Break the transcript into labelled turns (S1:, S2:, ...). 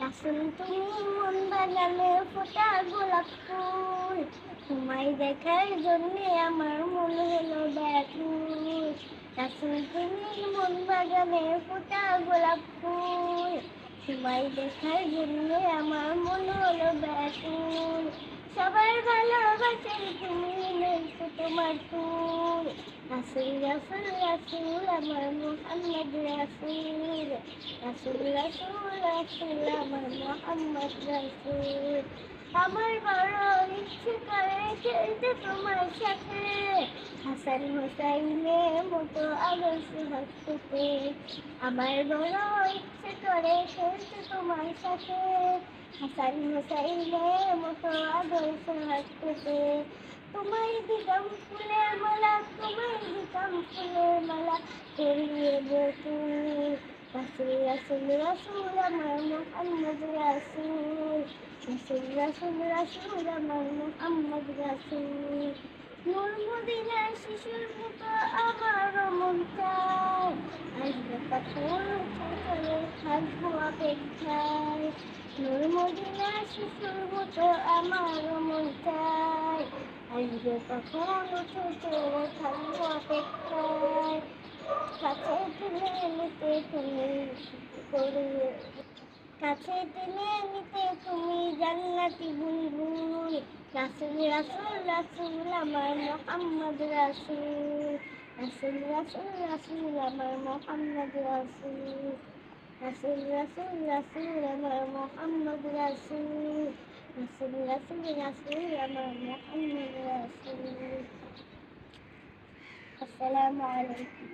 S1: আসল তুমি মন বাগানে ফোটা গোলাপ ফুল, তোমায় দেখার জন্যে আমার মন হলো ব্যাকুল। আসল তুমি মন বাগানে ফোটা গোলাপ ফুল, তোমায় দেখার জন্যে আমার মন হলো ব্যাকুল। সবার ভালোবাসার তুমি নইছো তোমার ফুল। রাসূল রাসূল রাসূল আমার মুহাম্মদ রাসূল, রাসূল রাসূল রাসূল আমার মুহাম্মদ রাসূল। আমার বড় ইচ্ছে করে খেলতে তোমার সাথে, হাসান হোসাইনের মতো আদর্শ হাসতে। আমার বড় ইচ্ছে করে খেলতে তোমার সাথে, হাসান হোসাইনের মতো আদর্শ হাসতে। তোমায় দিতাম ফুলের মালা, তোমায় দিতাম ফুলের মালা, পরিয়ে বকুল। রাসূল রাসূল রাসূল আমার মুহাম্মদ রাসূল, রাসূল রাসূল রাসূল আমার মুহাম্মদ রাসূল। নূর মদিনার শিশুর মতো আমারও মন চায়, আসবে কখন চলে থাকবো অপেক্ষায়। নূর মদিনার শিশুর মতো আমারও মন চায়, আসবে কখন চলে থাকবো অপেক্ষায়। কাছে টেনে নিতে তুমি করিয়ে, কাছে টেনে নিতে তুমি জান্নাতি বুলবুল। রাসূল রাসূল রাসূল আমার মুহাম্মদ রাসূল, রাসূল রাসূল রাসূল আমার মুহাম্মদ রাসূল, রাসূল রাসূল রাসূল আমার মুহাম্মদ রাসূল, রাসূল রাসূল রাসূল আমার মুহাম্মদ রাসূল। আসসালামু আলাইকুম।